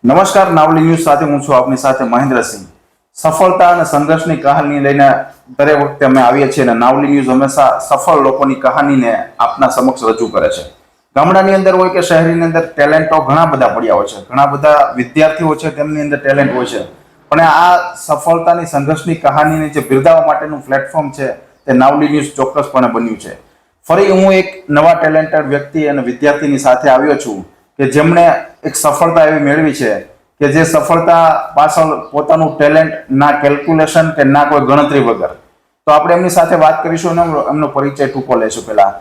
નમસ્કાર, નાવલી ન્યૂઝ સાથે હું છું આપની સાથે મહેન્દ્રસિંહ. સફળતા અને સંઘર્ષની કહાની લઈને દરેક વખતે અમે આવીએ છીએ અને નાવલી ન્યૂઝ હંમેશા સફળ લોકોની કહાનીને આપના સમક્ષ રજૂ કરે છે. ગામડાની અંદર હોય કે શહેરની અંદર ટેલેન્ટો ઘણા બધા પડ્યા હોય છે, ઘણા બધા વિદ્યાર્થીઓ છે તેમની અંદર ટેલેન્ટ હોય છે, પણ આ સફળતાની સંઘર્ષની કહાનીને જે બિરદાવવા માટેનું પ્લેટફોર્મ છે તે નાવલી ન્યૂઝ ચોક્કસપણે બન્યું છે. ફરી હું એક નવા ટેલેન્ટેડ વ્યક્તિ અને વિદ્યાર્થીની સાથે આવ્યો છું કે જેમણે એક સફળતા એવી મેળવી છે કે જે સફળતા પાછળ પોતાનું ટેલેન્ટ ના કેલ્ક્યુલેશન કે ના કોઈ ગણતરી વગર. તો આપણે એમની સાથે વાત કરીશું અને એમનો પરિચય ટૂંકો લઈશું. પહેલા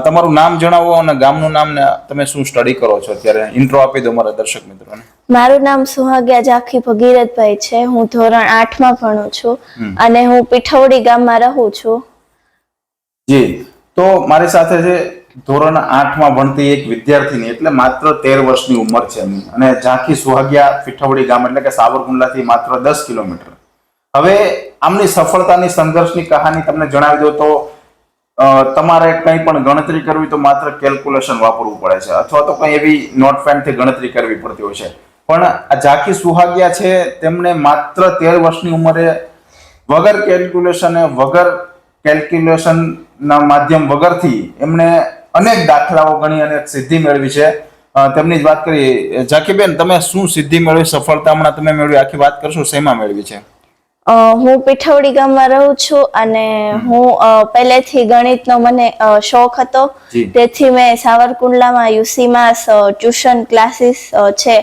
તમારું નામ જણાવો અને ગામનું નામ ને તમે શું સ્ટડી કરો છો અત્યારે. ઇન્ટ્રો આપી દો મારા દર્શક મિત્રોને. મારું નામ સુહાગ્યા જાખી ભગીરથભાઈ છે. હું ધોરણ 8 માં ભણું છું અને હું પીઠવડી ગામમાં રહું છું. જી, તો મારી સાથે છે ધોરણ 8 માં ભણતી એક વિદ્યાર્થીની, એટલે માત્ર 13 વર્ષની ઉંમર છે એમની, અને ઝાંખી સુહાગિયા પીઠવડી ગામ એટલે કે સાવરકુંડલાથી માત્ર 10 કિલોમીટર. હવે આમની સફળતાની સંઘર્ષની કહાની તમને જણાવી દો તો તમારે કંઈ પણ ગણતરી કરવી તો માત્ર કેલ્ક્યુલેશન વાપરવું પડે છે, અથવા તો કંઈ એવી નોટ પેનથી ગણતરી કરવી પડતી હોય છે. પણ આ ઝાંખી સુહાગિયા છે તેમણે માત્ર 13 વર્ષની ઉંમરે વગર કેલ્ક્યુલેશન ના માધ્યમ વગરથી એમણે અનેક દાખલાઓ ગણી અને સિદ્ધિ મેળવી છે. તેમની જ વાત કરીએ. ઝાંખીબેન, તમે શું સિદ્ધિ મેળવી, સફળતા હમણાં તમે મેળવી, આખી વાત કરશો, શેમાં મેળવી છે? હું પીઠવડી ગામમાં રહું છું અને હું પહેલેથી ગણિતનો મને શોખ હતો, તેથી મેં સાવરકુંડલામાં યુસીમાં ટ્યુશન ક્લાસીસ છે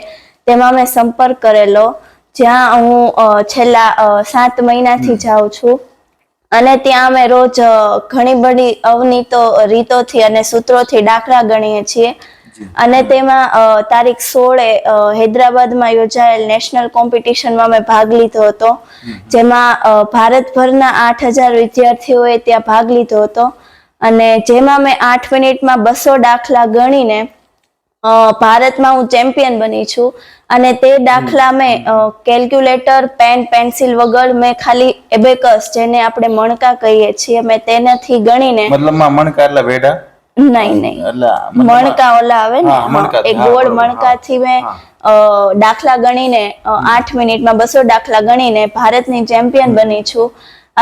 તેમાં મેં સંપર્ક કરેલો, જ્યાં હું છેલ્લા 7 મહિનાથી જાઉં છું. અને ત્યાં અમે રોજ ઘણી બધી અવનીતો રીતોથી અને સૂત્રોથી દાખલા ગણીએ છીએ. અને તેમાં તારીખ 16 હૈદરાબાદમાં યોજાયેલ નેશનલ કોમ્પિટિશનમાં મેં ભાગ લીધો હતો, જેમાં ભારતભરના 8000 વિદ્યાર્થીઓએ ત્યાં ભાગ લીધો હતો. અને જેમાં મેં 8 મિનિટમાં 200 દાખલા ગણીને ભારતમાં હું ચેમ્પિયન બની છું. અને તે દાખલા મેં કેલ્ક્યુલેટર, પેન, પેન્સિલ વગર મેં ખાલી એબેકસ, જેને આપણે મણકા કહીએ છીએ, મેં તેનાથી ગણીને. મતલબમાં મણકા એટલે વેઢા? નહીં, મણકા ઓલા આવે ને, એક ગોળ મણકાથી મેં દાખલા ગણીને 8 મિનિટમાં 200 દાખલા ગણીને ભારતની ચેમ્પિયન બની છું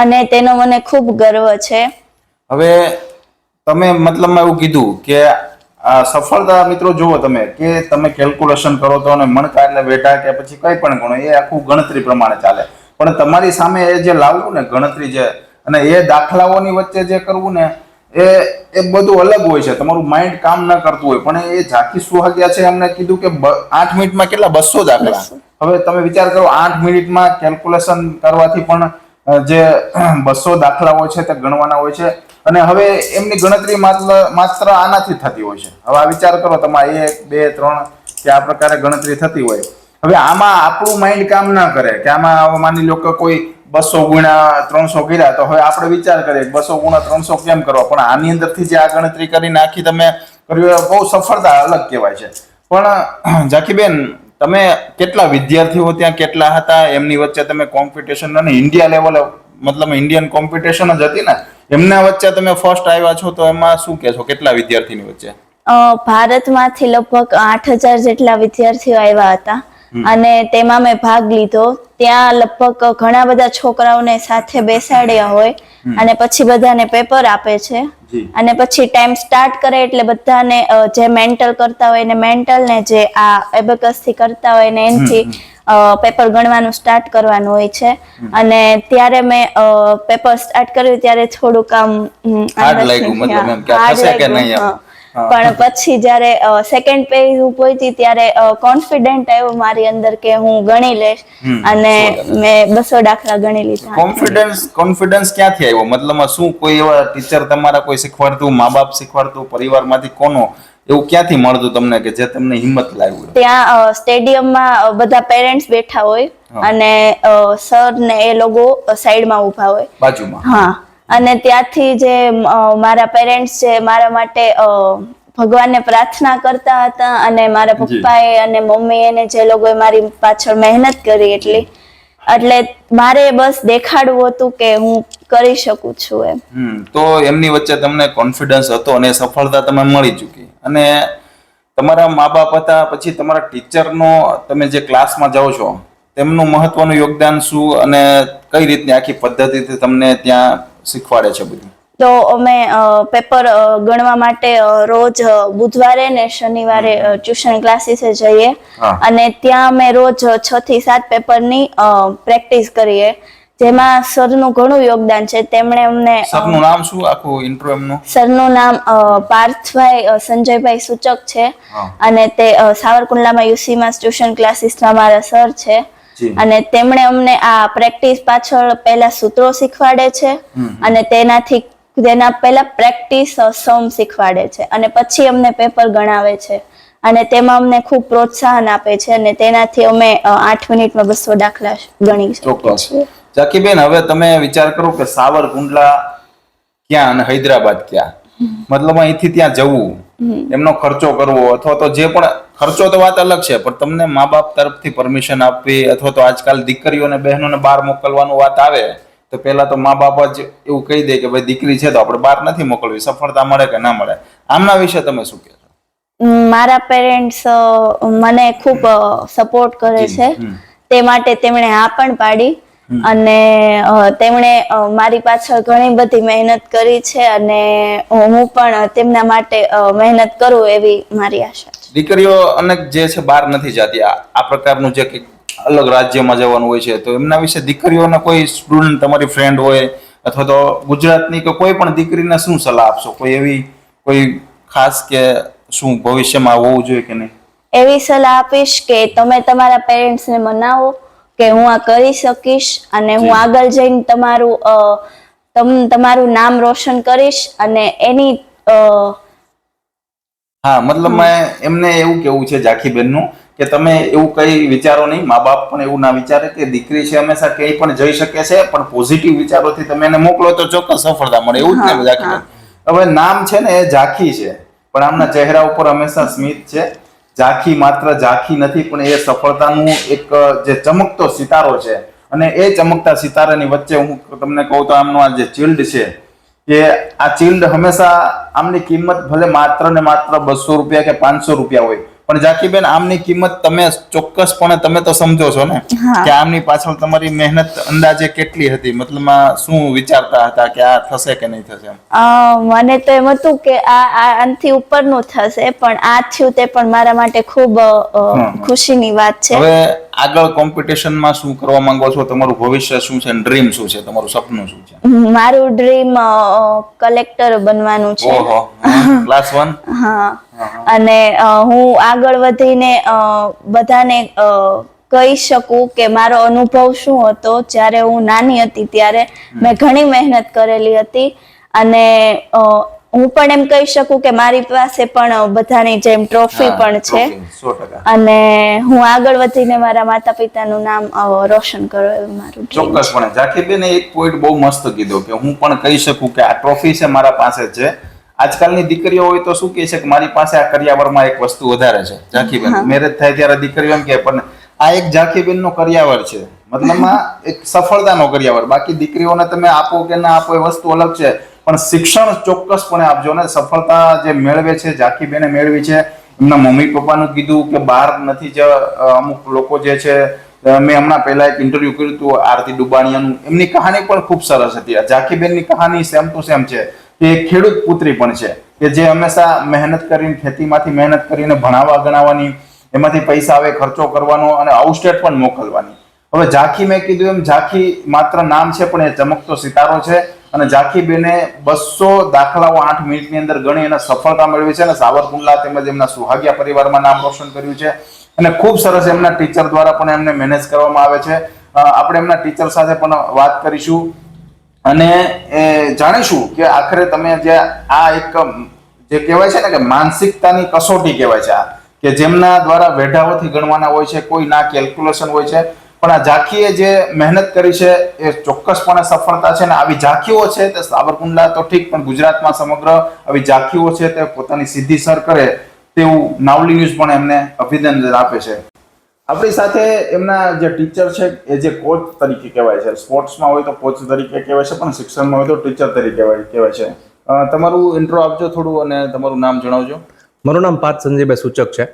અને તેનો મને ખૂબ ગર્વ છે. હવે તમે મતલબમાં એવું કીધું કે સફળતા મિત્રો જુઓ તમે કે તમે કેલ્ક્યુલેશન કરો તો અને મણકા એટલે વેઢા કે પછી કઈ પણ ગણો, એ આખું ગણતરી પ્રમાણે ચાલે. પણ તમારી સામે એ જે લાવવું ને ગણતરી જે, અને એ દાખલાઓની વચ્ચે જે કરવું ને એ બધું અલગ હોય છે. તમારું માઇન્ડ કામ ન કરતું હોય. પણ એ ઝાંખી સુહાગિયા છે, એમને કીધું કે 8 મિનિટમાં કેટલા 200 દાખલા. હવે તમે વિચાર કરો, 8 મિનિટમાં કેલ્ક્યુલેશન કરવાથી પણ જે 200 દાખલા હોય છે તે ગણવાના હોય છે. અને હવે એમની ગણતરી માત્ર આનાથી થતી હોય છે. હવે આ વિચાર કરો, તમારે 1, 2, 3 કે આ પ્રકારે ગણતરી થતી હોય. હવે આમાં આપણું માઇન્ડ કામ ના કરે કે આમાં માની લો કે કોઈ 200 ગુણ્યા 300 કર્યા, તો હવે આપણે વિચાર કરીએ 200 ગુણ્યા 300 કેમ કરવા, પણ આની અંદરથી જે આ ગણતરી કરીને આખી તમે કર્યું, બહુ સફળતા અલગ કહેવાય છે. પણ ઝાંખીબેન, તમે કેટલા વિદ્યાર્થીઓ ત્યાં કેટલા હતા, એમની વચ્ચે તમે કોમ્પિટિશન, અને ઇન્ડિયા લેવલ મતલબ ઇન્ડિયન કોમ્પિટિશન જ હતી ને, એમના વચ્ચે તમે ફર્સ્ટ આવ્યા છો, તો એમાં શું કહેશો, કેટલા વિદ્યાર્થીની વચ્ચે? ભારતમાંથી લગભગ 8000 જેટલા વિદ્યાર્થીઓ આવ્યા હતા અને તેમાં મેં ભાગ લીધો. ત્યાં લગભગ ઘણા બધા છોકરાઓને સાથે બેસાડ્યા હોય અને પછી બધાને પેપર આપે છે. અને પછી ટાઈમ સ્ટાર્ટ કરે એટલે બધાને જે મેન્ટલ કરતા હોય ને મેન્ટલ, ને જે આ એબેકસ થી કરતા હોય ને એનથી પેપર ગણવાનું સ્ટાર્ટ કરવાનું હોય છે. અને ત્યારે મેં પેપર સ્ટાર્ટ કર્યું ત્યારે થોડુંક પણ પછી જયારે સેકન્ડ પેજ પહોંચી ત્યારે કોન્ફિડન્ટ આવ્યો મારી અંદર કે હું ગણી લઈશ, અને મેં 200 દાખલા ગણી લીધા. કોન્ફિડન્સ ક્યાંથી આવ્યો? મતલબ શું કોઈ એવા ટીચર તમારા કોઈ શીખવાડતું, મા બાપ શીખવાડતું, પરિવારમાંથી કોનો એવું ક્યાંથી મળતું તમને કે જે તમને હિંમત લાવ્યું? ત્યાં સ્ટેડિયમમાં બધા પેરેન્ટ્સ બેઠા હોય અને સર ને એ લોકો સાઈડમાં ઊભા હોય બાજુમાં. હા, અને ત્યાંથી જે મારા પેરેન્ટ્સ છે મારા માટે ભગવાનને પ્રાર્થના કરતા હતા, અને મારા પપ્પાએ અને મમ્મીએ ને જે લોકોએ મારી પાછળ મહેનત કરી એટલે મારે બસ દેખાડવું હતું કે હું કરી શકું છું એમ. તો એમની વચ્ચે તમને કોન્ફિડન્સ હતો અને સફળતા તમે મળી ચૂકી. અને તમારા મા બાપ હતા, પછી તમારા ટીચરનો તમે જે ક્લાસમાં જાઓ છો તેમનું મહત્વનું યોગદાન શું અને કઈ રીતની આખી પદ્ધતિથી તમને ત્યાં શીખવાડે છે બધું? તો અમે પેપર ગણવા માટે રોજ બુધવારે ને શનિવારે ટ્યુશન ક્લાસીસે જઈએ અને ત્યાં અમે રોજ 6 થી 7 પેપરની પ્રેક્ટિસ કરીએ, જેમાં સરનું ઘણું યોગદાન છે. તેમણે અમને સરનું નામ શું, આખું ઇન્ટ્રો એમનું? સરનું નામ પાર્થભાઈ સંજયભાઈ સૂચક છે અને તે સાવરકુંડલામાં યુસીમાં ટ્યુશન ક્લાસીસના અમારા સર છે. અને તેમણે અમને આ પ્રેક્ટિસ પાછળ પહેલા સૂત્રો શીખવાડે છે અને તેના પહેલા પ્રેક્ટિસ સમ શીખવાડે છે અને પછી અમને પેપર ગણાવે છે અને તેમાં અમને ખૂબ પ્રોત્સાહન આપે છે અને તેનાથી અમે 8 મિનિટમાં 200 દાખલા ગણી શકીએ છીએ. ઝાંખીબેન, હવે તમે વિચાર કરો કે સાવરકુંડલા ક્યાં અને હૈદરાબાદ ક્યાં, મતલબ અહીંથી ત્યાં જવું, એમનો ખર્ચો કરવો અથવા તો જે પણ ખર્ચો તો વાત અલગ છે, પણ તમને મા બાપ તરફથી પરમિશન આપવી અથવા તો આજકાલ દીકરીઓને બહેનોને બહાર મોકલવાનું વાત આવે તો પહેલા તો મા બાપ જ એવું કહી દે કે ભાઈ દીકરી છે તો આપણે બહાર નથી મોકલવી, સફળતા મળે કે ના મળે. આમના વિશે તમે શું કહેશો? મારા પેરેન્ટ્સ મને ખૂબ સપોર્ટ કરે છે, તે માટે તેમણે હા પણ પાડી અને તેમણે મારી પાછળ ઘણી બધી મહેનત કરી છે અને હું પણ તેમના માટે મહેનત કરું એવી મારી આશા છે. દીકરીઓ અનેક જે છે બહાર નથી જતી, આ પ્રકારનું જે અલગ રાજ્યમાં જવાનું હોય છે, તો એમના વિશે દીકરીઓને કોઈ સ્ટુડન્ટ તમારી ફ્રેન્ડ હોય અથવા તો ગુજરાતની કે કોઈ પણ દીકરીને શું સલાહ આપશો? કોઈ એવી કોઈ ખાસ કે શું ભવિષ્યમાં હોવું જોઈએ કે નહીં? એવી સલાહ આપીશ કે તમે તમારા પેરેન્ટ્સને મનાવો કે હું આ કરી શકીશ અને હું આગળ જઈને તમારું નામ રોશન કરીશ અને એની હા, મતલબ એમને એવું કેવું છે ઝાંખીબેનનું કે તમે એવું કઈ વિચારો નહીં, મા બાપ પણ એવું ના વિચારે કે દીકરી છે હંમેશા ક્યાંય પણ જઈ શકે છે, પણ પોઝિટિવ વિચારોથી તમે એને મોકલો તો ચોક્કસ સફળતા મળે, એવું જ ને ઝાંખીબેન? હવે નામ છે ને એ ઝાંખી છે, પણ આમના ચહેરા ઉપર હંમેશા સ્મિત છે. ઝાંખી માત્ર ઝાંખી નથી, પણ એ સફળતાનું એક જે ચમકતો સિતારો છે અને એ ચમકતા સિતારાની વચ્ચે હું તમને કહું તો આમનો આ જે ચિલ્ડ છે કે આ ચિલ્ડ હંમેશા આમની કિંમત ભલે માત્ર ને માત્ર 200 રૂપિયા કે 500 રૂપિયા હોય, પણ ઝાંખીબેન આમની કિંમત તમે ચોક્કસપણે તમે તો સમજો છો ને કે આમની પાછળ તમારી મહેનત અંદાજે કેટલી હતી, મતલબ શું વિચારતા હતા કે આ થશે કે નહીં થશે? મને તો એમ હતું કે આ આનાથી ઉપરનું થશે, પણ આ થયું તે પણ મારા માટે ખૂબ ખુશીની વાત છે. હવે આગળ કોમ્પિટિશનમાં શું કરવા માંગો છો? તમારું ભવિષ્ય શું છે? ડ્રીમ શું છે? તમારું સપનું શું છે? મારું ડ્રીમ કલેક્ટર બનવાનું છે. ઓહો, ક્લાસ 1? હા, અને હું આગળ વધીને બધાને કહી શકું કે મારો અનુભવ શું હતો જ્યારે હું નાની હતી, ત્યારે મેં ઘણી મહેનત કરેલી હતી અને હું પણ એમ કહી શકું કે મારી પાસે પણ બધાની જેમ ટ્રોફી પણ છે અને હું આગળ વધીને મારા માતા પિતાનું નામ રોશન કરું એવું મારું ડ્રીમ છે. ચોક્કસપણે ઝાંખીબેને એક પોઈન્ટ બહુ મસ્ત કીધો કે હું પણ કહી શકું કે આ ટ્રોફી છે મારા પાસે છે. આજકાલની દીકરીઓ હોય તો શું કહે છે કે મારી પાસે આ કરિયાવરમાં એક વસ્તુ વધારે છે. ઝાંખીબેન મેરેજ થાય ત્યારે દીકરીઓ એમ કે પણ આ એક ઝાંખીબેન નો કરિયાવર છે, મતલબમાં એક સફળતાનો કરિયાવર. બાકી દીકરીઓને તમે આપો કે ના આપો એ વસ્તુ અલગ છે, પણ શિક્ષણ ચોક્કસપણે આપજો ને. સફળતા જે મેળવે છે ઝાંખીબેને મેળવી છે, એમના મમ્મી પપ્પાનું કીધું કે બહાર નથી જ. અમુક લોકો જે છે, મેં હમણાં પહેલા એક ઇન્ટરવ્યુ કર્યું હતું આરતી ડુબાણિયાનું, એમની કહાની પણ ખૂબ સરસ હતી. ઝાંખીબેનની કહાની સેમ ટુ સેમ છે કે ખેડૂત પુત્રી પણ છે કે જે હંમેશા મહેનત કરીને, ખેતીમાંથી મહેનત કરીને ભણાવવા ગણાવવાની, એમાંથી પૈસા આવે ખર્ચો કરવાનો અને આઉટસ્ટેટ પણ મોકલવાની. હવે ઝાંખી મેં કીધું એમ ઝાંખી માત્ર નામ છે, પણ એ ચમકતો સિતારો છે અને ઝાંખીબેને 200 દાખલાઓ 8 મિનિટની અંદર ગણી અને સફળતા મેળવી છે અને સાવરકુંડલા તેમજ એમના સુહાગિયા પરિવારમાં નામ રોશન કર્યું છે અને ખૂબ સરસ એમના ટીચર દ્વારા પણ એમને મેનેજ કરવામાં આવે છે. આપણે એમના ટીચર સાથે પણ વાત કરીશું અને જાણીશું કે આખરે તમે જે આ એક જે કહેવાય છે ને કે માનસિકતાની કસોટી કહેવાય છે, આ કે જેમના દ્વારા વેઢાઓથી ગણવાના હોય છે, કોઈ ના કેલ્ક્યુલેશન હોય છે, પણ આ ઝાંખીએ જે મહેનત કરી છે એ ચોક્કસપણે સફળતા છે. ને આવી ઝાંખીઓ છે તે સાવરકુંડલા તો ઠીક, પણ ગુજરાતમાં સમગ્ર આવી ઝાંખીઓ છે તે પોતાની સીધી સર કરે તેવું નાવલી ન્યૂઝ પણ એમને અભિનંદન આપે છે. આપણી સાથે એમના જે ટીચર છે એ જે કોચ તરીકે કહેવાય છે, સ્પોર્ટ્સમાં હોય તો કોચ તરીકે કહેવાય છે, પણ શિક્ષણમાં હોય તો ટીચર તરીકે કહેવાય છે. તમારું ઇન્ટ્રો આપજો થોડું અને તમારું નામ જણાવજો. મારું નામ પાર્થ સંજયભાઈ સૂચક છે.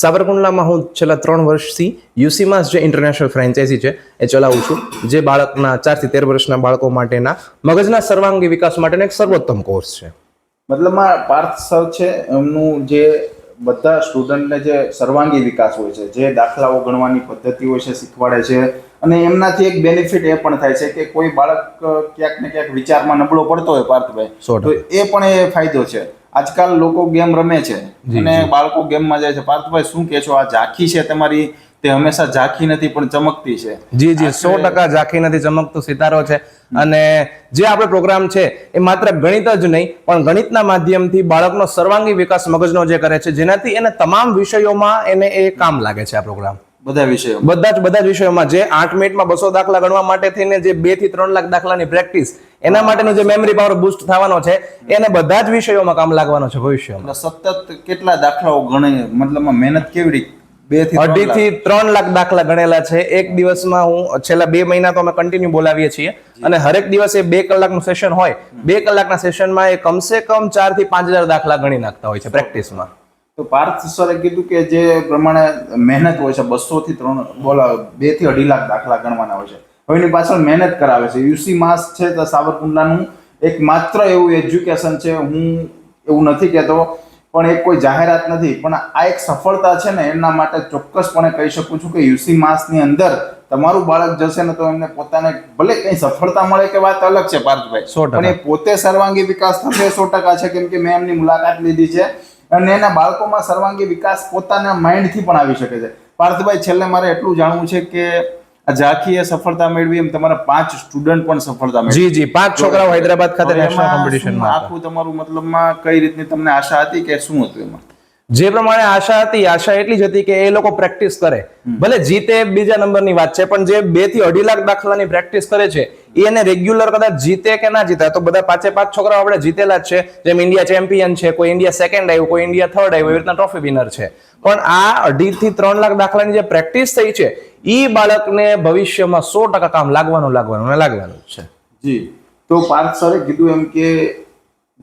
સાવરકુંડલામાં હું છેલ્લા 3 વર્ષથી યુસીમાસ જે ઇન્ટરનેશનલ ફ્રેન્ચાઇઝી છે એ ચલાવું છું, જે બાળકના 4 થી 13 વર્ષના બાળકો માટેના મગજના સર્વાંગી વિકાસ માટેનો એક સર્વોત્તમ કોર્સ છે. મતલબમાં પાર્થ સર છે એમનું જે બધા સ્ટુડન્ટને જે સર્વાંગી વિકાસ હોય છે, જે દાખલાઓ ગણવાની પદ્ધતિ હોય છે શીખવાડે છે, અને એમનાથી એક બેનિફિટ એ પણ થાય છે કે કોઈ બાળક ક્યાંક ને ક્યાંક વિચારમાં નબળો પડતો હોય પાર્થભાઈ, 100%. તો એ પણ એ ફાયદો છે. આજકાલ લોકો ગેમ રમે છે અને બાળકો ગેમમાં જાય છે. પાર્થભાઈ શું કહેશો, આ ઝાંખી છે તમારી તે હંમેશા ઝાંખી નથી પણ ચમકતી છે? જી 100% ઝાંખી નથી, ચમકતો સિતારો છે. અને જે આપણો પ્રોગ્રામ છે એ માત્ર ગણિત જ નહીં પણ ગણિતના માધ્યમથી બાળકનો સર્વાંગી વિકાસ મગજનો જે કરે છે, જેનાથી એને તમામ વિષયોમાં એને એ કામ લાગે છે. આ પ્રોગ્રામ બધા વિષયો બધા જ વિષયોમાં, જે 8 મિનિટમાં 200 દાખલા ગણવા માટે થઈને જે 2 થી 3 લાખ દાખલાની પ્રેક્ટિસ, એના માટેનો જે મેમરી પાવર બૂસ્ટ થવાનો છે, એને બધા જ વિષયોમાં કામ લાગવાનો છે ભવિષ્યમાં. સતત કેટલા દાખલાઓ ગણે, મતલબ મહેનત કેવી રીતે? 2 થી 3 લાખ દાખલા ગણેલા છે એક દિવસમાં. હું છેલ્લા 2 મહિના તો અમે કન્ટિન્યુ બોલાવીએ છીએ અને હરેક દિવસે 2 કલાકનું સેશન હોય. 2 કલાકના સેશનમાં એ કમસે કમ 4 થી 5000 દાખલા ગણી નાખતા હોય છે પ્રેક્ટિસમાં. તો પાર્થ સરે કીધું કે જે પ્રમાણે મહેનત હોય છે, 200 થી 2 થી 2.5 લાખ દાખલા ગણવાના હોય છે, હવે એની પાછળ મહેનત કરાવે છે. યુસી માસ છે તો સાવરકુંડલાનું એક માત્ર એવું એજ્યુકેશન છે. હું એવું નથી કહેતો પણ એ કોઈ જાહેરાત નથી, પણ આ એક સફળતા છે ને, એના માટે ચોક્કસપણે કહી શકું છું કે યુસી માસની અંદર તમારું બાળક જશે ને તો એમને પોતાને ભલે કઈ સફળતા મળે કે વાત અલગ છે પાર્થભાઈ, 100%. પણ એ પોતે સર્વાંગી વિકાસ થશે 100% છે, કેમ કે મેં એમની મુલાકાત લીધી છે અને એના બાળકોમાં સર્વાંગી વિકાસ પોતાના માઇન્ડથી પણ આવી શકે છે. પાર્થભાઈ, છેલ્લે મારે એટલું જાણવું છે કે આ ઝાંખીએ સફળતા મેળવી એમ તમારા 5 સ્ટુડન્ટ પણ સફળતા મેળવી. જી 5 છોકરાઓ હૈદરાબાદ ખાતે નેશનલ કોમ્પિટિશનમાં આખું તમારું મતલબમાં કઈ રીતની તમને આશા હતી કે શું હતું એમાં? જે પ્રમાણે આશા હતી, આશા એટલી જ હતી કે એ લોકો પ્રેક્ટિસ કરે, ભલે જીતે બીજા નંબરની વાત છે, પણ જે 2 થી 2.5 લાખ દાખલાની પ્રેક્ટિસ કરે છે એ એને રેગ્યુલર કદાચ જીતે કે ના જીતે, તો બધા 5 છોકરાઓ આપણે જીતેલા જ છે. જેમ ઇન્ડિયા ચેમ્પિયન છે, કોઈ ઇન્ડિયા સેકન્ડ આવ્યું, કોઈ ઇન્ડિયા થર્ડ આવ્યું, એવી રીતના ટ્રોફી વિનર છે. પણ આ 2.5 થી 3 લાખ દાખલાની જે પ્રેક્ટિસ થઈ છે એ બાળકને ભવિષ્યમાં 100% કામ લાગવાનું છે. જી, તો પાર્થ સરે કીધું એમ કે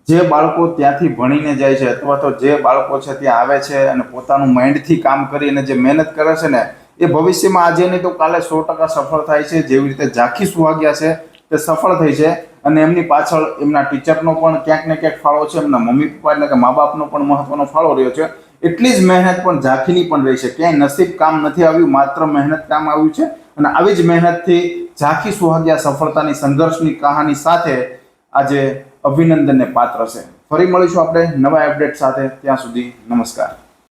જે બાળકો ત્યાંથી ભણીને જાય છે અથવા તો જે બાળકો છે ત્યાં આવે છે અને પોતાનું માઇન્ડથી કામ કરીને જે મહેનત કરે છે ને, એ ભવિષ્યમાં આજે નહીં તો કાલે 100% સફળ થાય છે. જેવી રીતે ઝાંખી સુહાગિયા છે તે સફળ થઈ છે અને એમની પાછળ એમના ટીચરનો પણ ક્યાંક ને ક્યાંક ફાળો છે, એમના મમ્મી પપ્પા એટલે કે મા બાપનો પણ મહત્વનો ફાળો રહ્યો છે. એટલી જ મહેનત પણ ઝાંખીની પણ રહી છે. ક્યાંય નસીબ કામ નથી આવ્યું, માત્ર મહેનત કામ આવ્યું છે અને આવી જ મહેનતથી ઝાંખી સુહાગિયા સફળતાની સંઘર્ષની કહાની સાથે આજે અભિનંદનને પાત્ર છે. ફરી મળીશું આપણે નવા અપડેટ સાથે. ત્યાં સુધી નમસ્કાર.